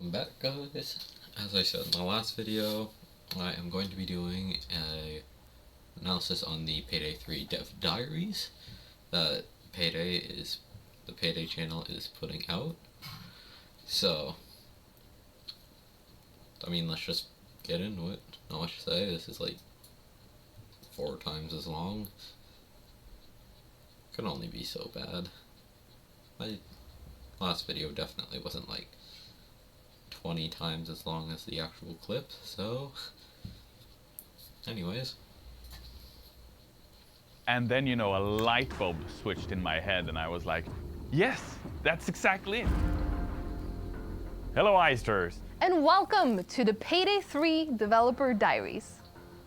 Welcome back, guys. As I said in my last video, I am going to be doing a analysis on the Payday 3 dev diaries that the Payday channel is putting out. So, let's just get into it. Not much to say. This is like 4 times as long. Could only be so bad. My last video definitely wasn't like 20 times as long as the actual clip, so anyways. And then, a light bulb switched in my head and I was like, yes, that's exactly it. Hello, Eisters. And welcome to the Payday 3 Developer Diaries.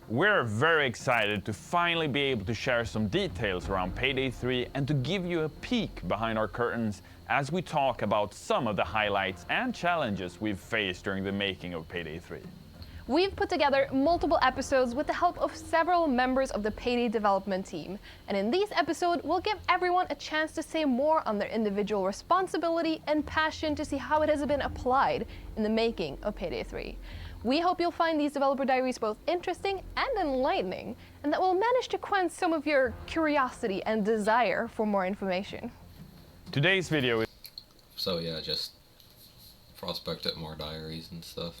We're very excited to finally be able to share some details around Payday 3 and to give you a peek behind our curtains as we talk about some of the highlights and challenges we've faced during the making of Payday 3. We've put together multiple episodes with the help of several members of the Payday development team. And in these episodes, we'll give everyone a chance to say more on their individual responsibility and passion to see how it has been applied in the making of Payday 3. We hope you'll find these developer diaries both interesting and enlightening, and that we'll manage to quench some of your curiosity and desire for more information. Today's video is... So yeah, just prospected more diaries and stuff.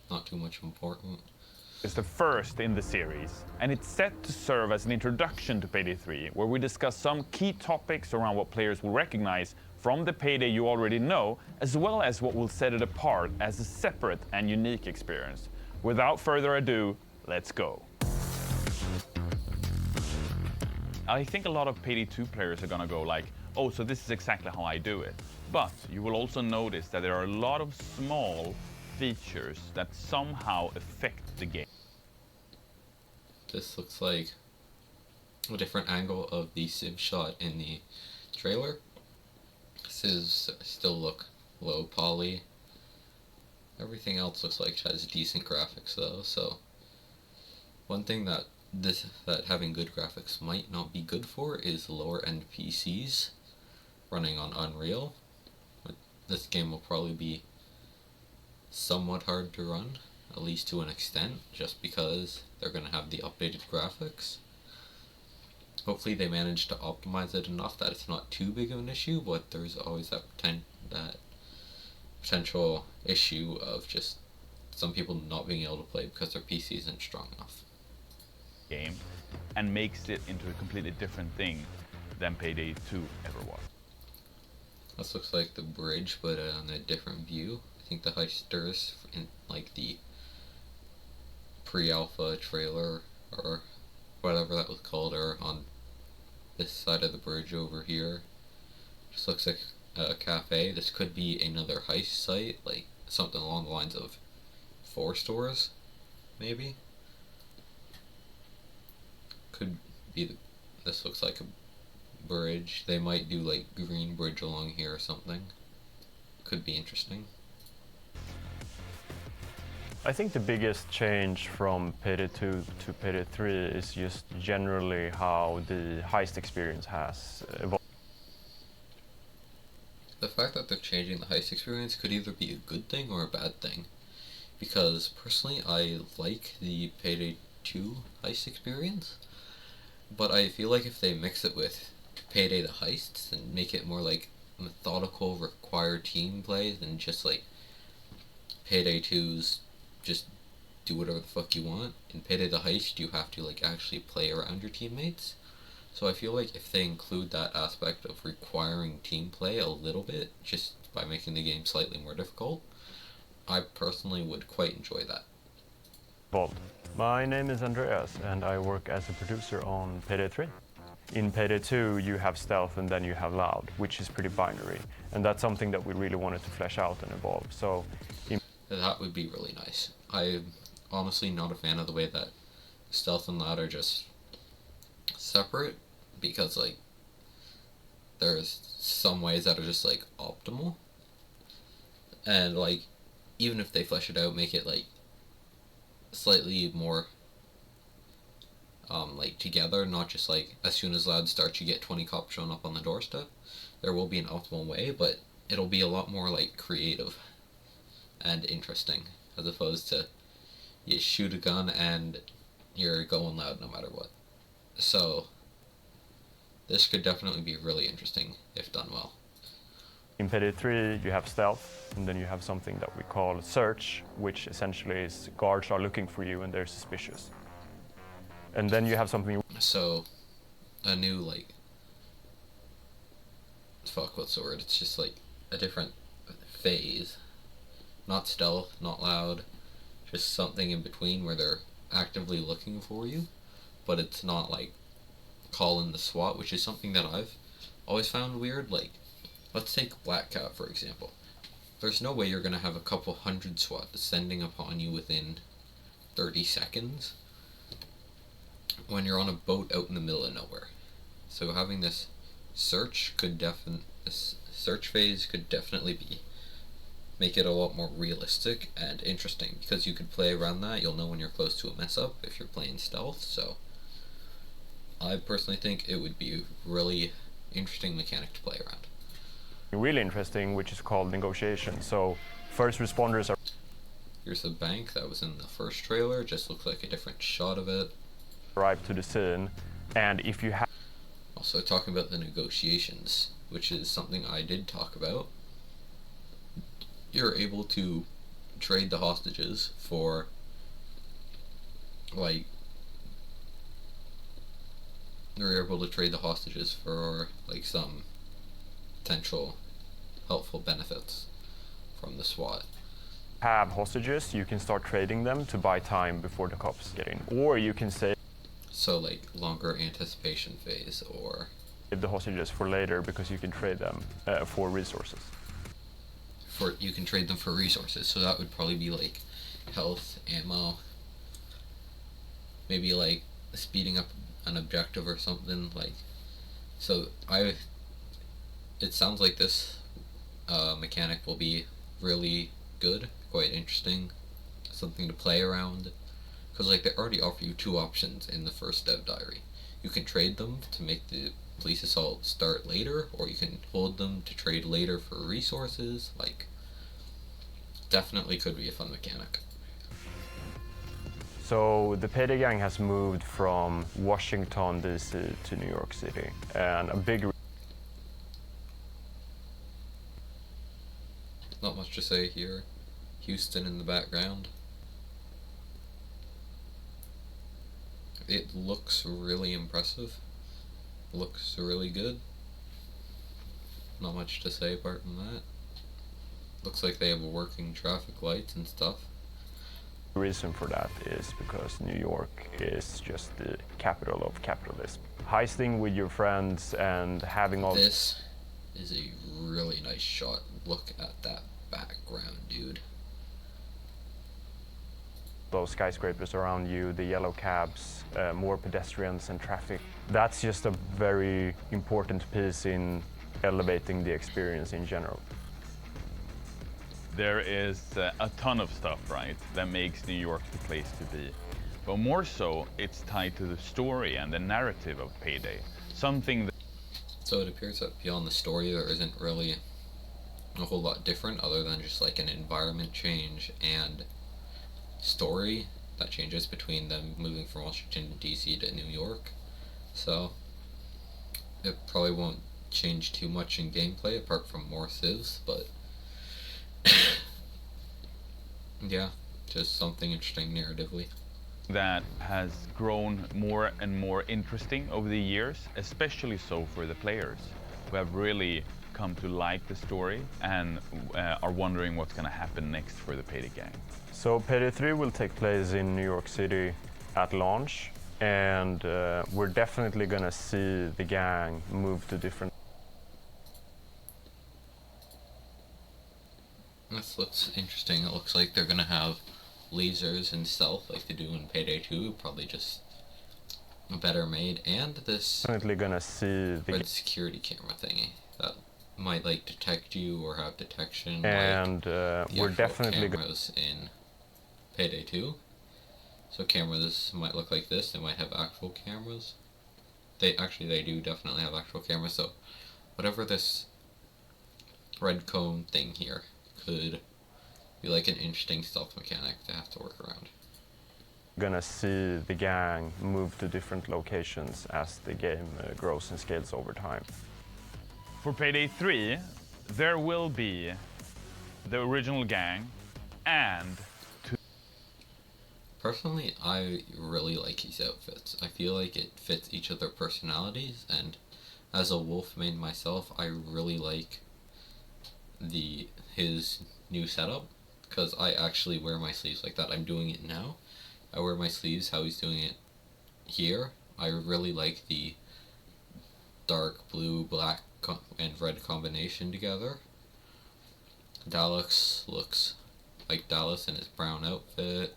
Not too much important. It's the first in the series, and it's set to serve as an introduction to Payday 3, where we discuss some key topics around what players will recognize from the Payday you already know, as well as what will set it apart as a separate and unique experience. Without further ado, let's go. I think a lot of Payday 2 players are gonna go like, oh, so this is exactly how I do it. But you will also notice that there are a lot of small features that somehow affect the game. This looks like a different angle of the sim shot in the trailer. This still look low poly. Everything else looks like it has decent graphics though, so one thing that having good graphics might not be good for is lower end PCs running on Unreal. This game will probably be somewhat hard to run, at least to an extent, just because they're going to have the updated graphics. Hopefully they manage to optimize it enough that it's not too big of an issue, but there's always that potential issue of just some people not being able to play because their PC isn't strong enough. Game and makes it into a completely different thing than Payday 2 ever was. This looks like the bridge, but on a different view. I think the heisters in like the pre-alpha trailer or whatever that was called are on this side of the bridge over here. Just looks like a cafe. This could be another heist site, like something along the lines of 4 stores, maybe. Could be this looks like a bridge. They might do like green bridge along here or something. Could be interesting. I think the biggest change from Payday 2 to Payday 3 is just generally how the heist experience has evolved. The fact that they're changing the heist experience could either be a good thing or a bad thing. Because personally I like the Payday 2 heist experience, but I feel like if they mix it with Payday the heists and make it more like methodical, required team play than just like Payday 2's just do whatever the fuck you want. In Payday the Heist, you have to like actually play around your teammates. So I feel like if they include that aspect of requiring team play a little bit, just by making the game slightly more difficult, I personally would quite enjoy that. My name is Andreas and I work as a producer on Payday 3. In Payday 2 you have stealth and then you have loud, which is pretty binary, and that's something that we really wanted to flesh out and evolve. So that would be really nice. I'm honestly not a fan of the way that stealth and loud are just separate, because like there's some ways that are just like optimal, and like even if they flesh it out, make it like slightly more like together, not just like as soon as loud starts you get 20 cops showing up on the doorstep. There will be an optimal way, but it'll be a lot more like creative and interesting, as opposed to you shoot a gun and you're going loud no matter what. So this could definitely be really interesting if done well. In Payday 3 you have stealth, and then you have something that we call search, which essentially is guards are looking for you and they're suspicious. And then you have something... So a new, like, fuck, what's the word? It's just like a different phase. Not stealth, not loud, just something in between where they're actively looking for you, but it's not like call in the SWAT, which is something that I've always found weird. Like, let's take Black Cat for example. There's no way you're gonna have a couple hundred SWAT descending upon you within 30 seconds when you're on a boat out in the middle of nowhere. So having this search phase could definitely make it a lot more realistic and interesting, because you could play around that. You'll know when you're close to a mess up if you're playing stealth. So I personally think it would be a really interesting mechanic to play around. Really interesting, which is called negotiation. So first responders are... Here's the bank that was in the first trailer, just looks like a different shot of it. Arrive to the scene, and if you have... Also talking about the negotiations, which is something I did talk about. You're able to trade the hostages for, like, some potential helpful benefits from the SWAT. Have hostages, you can start trading them to buy time before the cops get in. Or you can save... So like longer anticipation phase, or the hostages for later, because you can trade them for resources. You can trade them for resources, so that would probably be like health, ammo, maybe like speeding up an objective or something. Like, so it sounds like this mechanic will be really good, quite interesting, something to play around, because like they already offer you two options in the first dev diary. You can trade them to make the police assault start later, or you can hold them to trade later for resources. Like, definitely could be a fun mechanic. So the Payday gang has moved from Washington DC to New York City, and a big... Not much to say here. Houston in the background. It looks really impressive. Looks really good. Not much to say apart from that. Looks like they have working traffic lights and stuff. The reason for that is because New York is just the capital of capitalism. Heisting with your friends and having all... This is a really nice shot. Look at that background, dude. Those skyscrapers around you, the yellow cabs, more pedestrians and traffic. That's just a very important piece in elevating the experience in general. There is a ton of stuff, right, that makes New York the place to be. But more so, it's tied to the story and the narrative of Payday. Something that... So it appears that beyond the story there isn't really a whole lot different, other than just like an environment change and story that changes between them moving from Washington DC to New York. So it probably won't change too much in gameplay apart from more civs, but yeah, just something interesting narratively. That has grown more and more interesting over the years, especially so for the players who have really come to like the story and are wondering what's going to happen next for the Payday gang. So Payday 3 will take place in New York City at launch, and we're definitely going to see the gang move to different... This looks interesting. It looks like they're gonna have lasers and stealth like they do in Payday 2, probably just better made, and this Definitely gonna see the red security camera thingy that might like detect you or have detection, and like we're definitely cameras in Payday 2. So cameras might look like this. They might have actual cameras. They do definitely have actual cameras. So whatever this red cone thing here could be like an interesting stealth mechanic to have to work around. Gonna see the gang move to different locations as the game grows and scales over time. For Payday 3, there will be the original gang and Personally, I really like his outfits. I feel like it fits each of their personalities, and as a wolf main myself, I really like his new setup, because I actually wear my sleeves like that. I'm doing it now. I wear my sleeves how he's doing it here. I really like the dark blue, black, and red combination together. Dallas looks like Dallas in his brown outfit.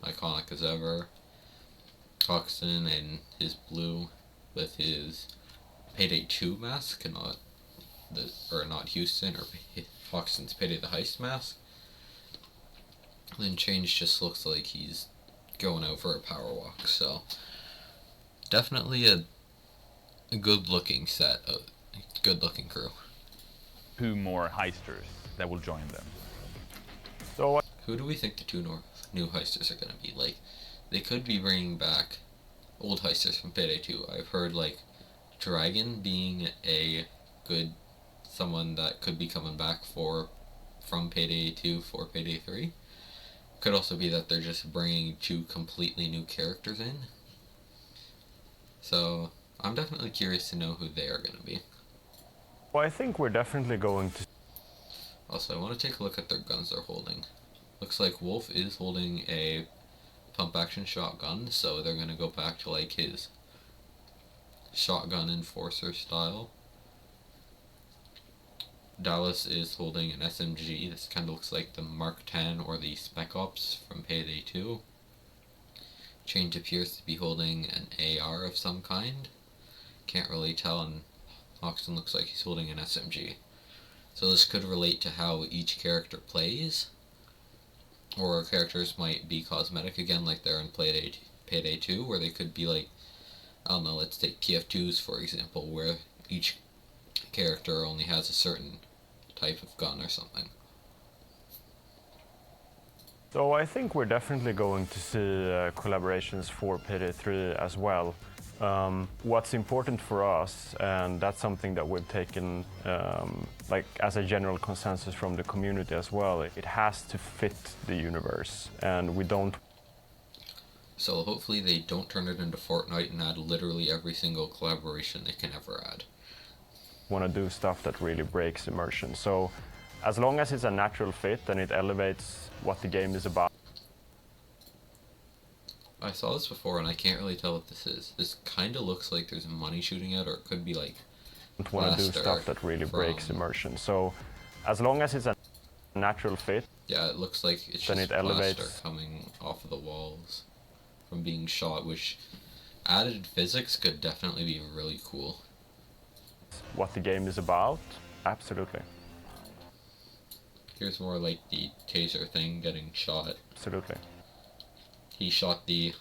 Iconic as ever. Hoxton in his blue with his Payday 2 mask, and not Houston, or Hoxton's Payday the Heist mask. Then Change just looks like he's going out for a power walk, so definitely a good looking set, a good looking crew. 2 more heisters that will join them. So Who do we think the 2 new heisters are going to be? Like, they could be bringing back old heisters from Payday 2. I've heard, like, Dragon being someone that could be coming back from Payday 2 for Payday 3. Could also be that they're just bringing 2 completely new characters in. So, I'm definitely curious to know who they are going to be. Well, I think we're definitely going to... Also, I want to take a look at their guns they're holding. Looks like Wolf is holding a pump-action shotgun, so they're going to go back to like his shotgun enforcer style. Dallas is holding an SMG. This kind of looks like the Mark 10 or the Spec Ops from Payday 2. Change appears to be holding an AR of some kind. Can't really tell, and Hoxton looks like he's holding an SMG. So this could relate to how each character plays, or characters might be cosmetic again, like they're in Payday 2, where they could be like, I don't know, let's take TF2s for example, where each character only has a certain type of gun or something. So I think we're definitely going to see collaborations for Payday 3 as well. What's important for us, and that's something that we've taken like as a general consensus from the community as well, it has to fit the universe, and we don't... So hopefully they don't turn it into Fortnite and add literally every single collaboration they can ever add. Want to do stuff that really breaks immersion. So as long as it's a natural fit and it elevates what the game is about. I saw this before and I can't really tell what this is. This kind of looks like there's money shooting out, or it could be like Want to do stuff that really breaks immersion. So as long as it's a natural fit. Yeah, it looks like it's then just it elevates plaster coming off of the walls from being shot, which added physics could definitely be really cool. What the game is about, absolutely. Here's more like the taser thing getting shot. Absolutely. He shot the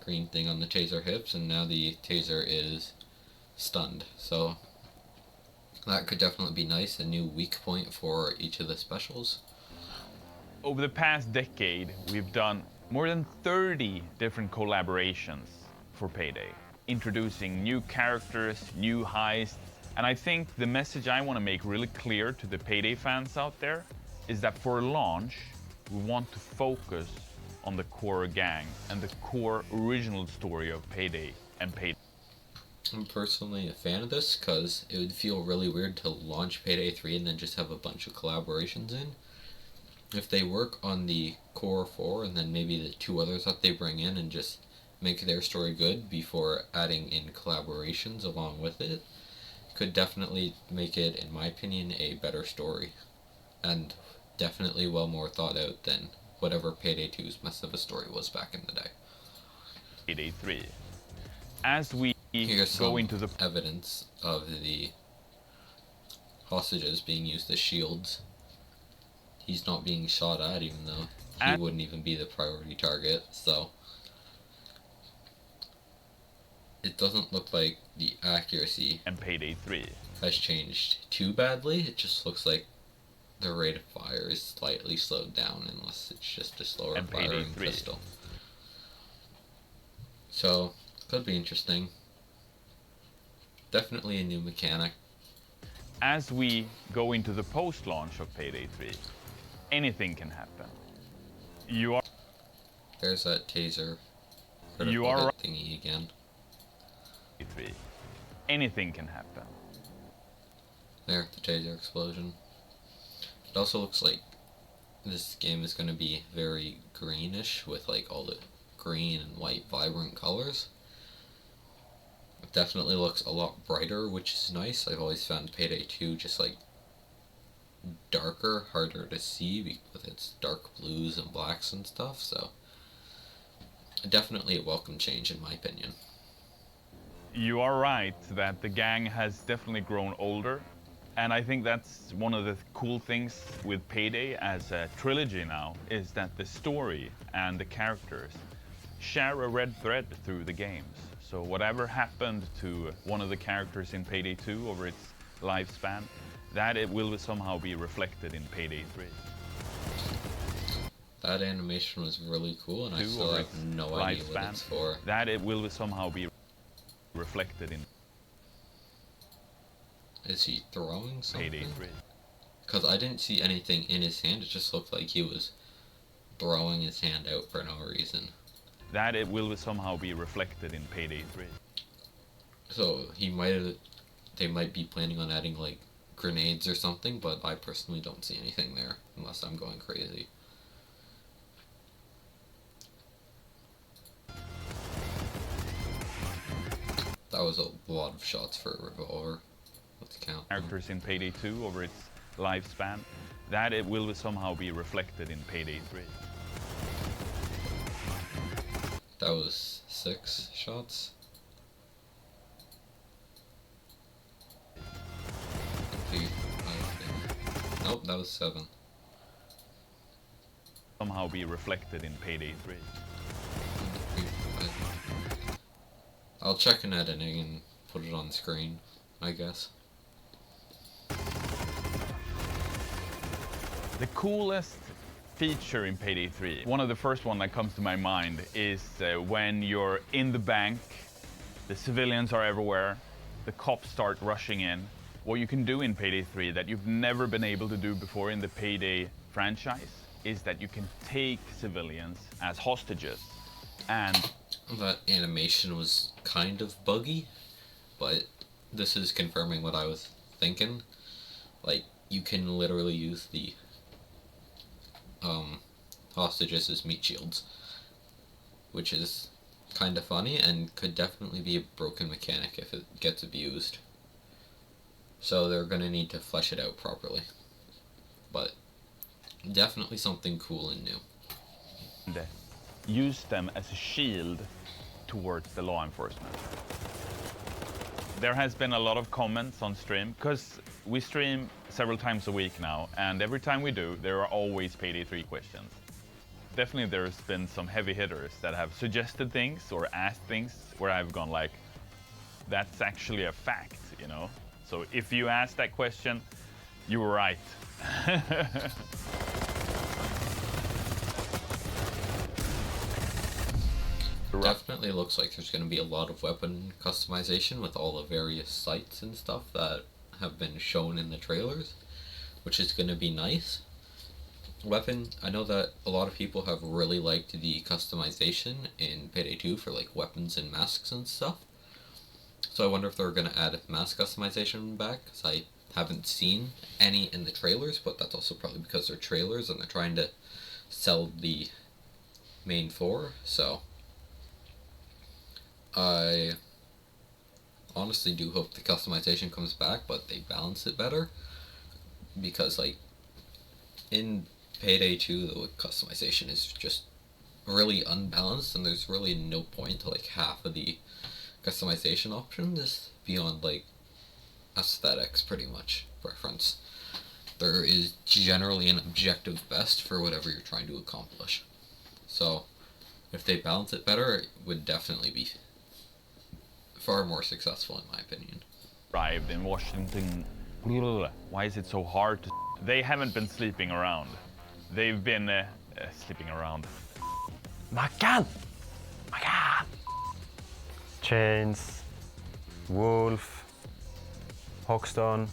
green thing on the taser hips, and now the taser is stunned. So that could definitely be nice, a new weak point for each of the specials. Over the past decade, we've done more than 30 different collaborations for Payday, introducing new characters, new heists, and I think the message I want to make really clear to the Payday fans out there is that for launch, we want to focus on the core gang and the core original story of Payday and Payday. I'm personally a fan of this because it would feel really weird to launch Payday 3 and then just have a bunch of collaborations in. If they work on the core 4 and then maybe the 2 others that they bring in and just make their story good before adding in collaborations along with it, could definitely make it, in my opinion, a better story. And definitely well more thought out than whatever Payday 2's mess of a story was back in the day. Payday 3. As we Here's go some into the evidence of the hostages being used as shields. He's not being shot at, even though he wouldn't even be the priority target, so it doesn't look like the accuracy and Payday 3. has changed too badly. It just looks like the rate of fire is slightly slowed down unless it's just a slower And Payday firing 3. pistol. So, could be interesting. Definitely a new mechanic. As we go into the post-launch of Payday 3, anything can happen. There's that taser. You Critical are hit thingy again. 3. Anything can happen. There, the taser explosion. It also looks like this game is going to be very greenish with like all the green and white vibrant colors. It definitely looks a lot brighter, which is nice. I've always found Payday 2 just like darker, harder to see with its dark blues and blacks and stuff, so definitely a welcome change in my opinion. You are right that the gang has definitely grown older, and I think that's one of the cool things with Payday as a trilogy now, is that the story and the characters share a red thread through the games. So whatever happened to one of the characters in Payday 2 over its lifespan, that it will somehow be reflected in Payday 3. That animation was really cool, and I Two still over have its no idea what lifespan, it's for. that it will somehow be reflected in Is he throwing something? Payday 3. Because I didn't see anything in his hand, it just looked like he was throwing his hand out for no reason. That it will somehow be reflected in Payday 3. So they might be planning on adding like grenades or something, but I personally don't see anything there, unless I'm going crazy. That was a lot of shots for a revolver. Let's count them. Characters in Payday 2 over its lifespan, that it will somehow be reflected in Payday 3. That was 6 shots. Nope, that was 7. Somehow be reflected in Payday 3. I'll check in editing and put it on screen, I guess. The coolest feature in Payday 3, one of the first one that comes to my mind, is when you're in the bank, the civilians are everywhere, the cops start rushing in. What you can do in Payday 3 that you've never been able to do before in the Payday franchise is that you can take civilians as hostages. And that animation was kind of buggy, but this is confirming what I was thinking. Like, you can literally use the hostages as meat shields, which is kind of funny and could definitely be a broken mechanic if it gets abused. So they're going to need to flesh it out properly. But definitely something cool and new. use them as a shield towards the law enforcement. There has been a lot of comments on stream, because we stream several times a week now, and every time we do, there are always Payday 3 questions. Definitely there's been some heavy hitters that have suggested things or asked things where I've gone like, that's actually a fact, you know? So if you asked that question, you were right. Definitely looks like there's going to be a lot of weapon customization with all the various sights and stuff that have been shown in the trailers, which is going to be nice. Weapon, I know that a lot of people have really liked the customization in Payday 2 for like weapons and masks and stuff. So I wonder if they're going to add mask customization back, because I haven't seen any in the trailers, but that's also probably because they're trailers and they're trying to sell the main 4, so I honestly do hope the customization comes back, but they balance it better, because like in Payday 2 the customization is just really unbalanced, and there's really no point to like half of the customization options beyond like aesthetics, pretty much preference. There is generally an objective best for whatever you're trying to accomplish. So if they balance it better, it would definitely be far more successful in my opinion. Arrived in Washington. Why is it so hard to they haven't been sleeping around. They've been sleeping around. Mackan! Mackan! Chains, Wolf, Hoxton,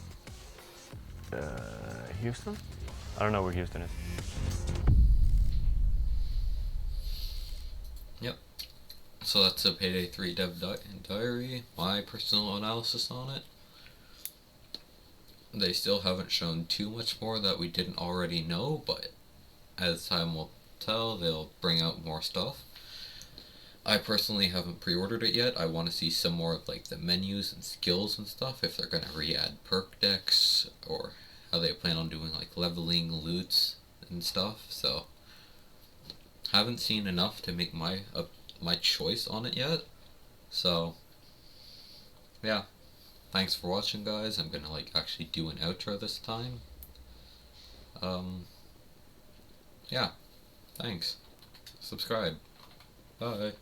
Houston? I don't know where Houston is. Yep. So that's a Payday 3 dev diary, my personal analysis on it. They still haven't shown too much more that we didn't already know, but as time will tell, they'll bring out more stuff. I personally haven't pre-ordered it yet. I want to see some more of like the menus and skills and stuff, if they're going to re-add perk decks, or how they plan on doing like leveling, loots, and stuff. So, haven't seen enough to make my choice on it yet. So, yeah. Thanks for watching, guys. I'm gonna like actually do an outro this time. Yeah. Thanks. Subscribe. Bye.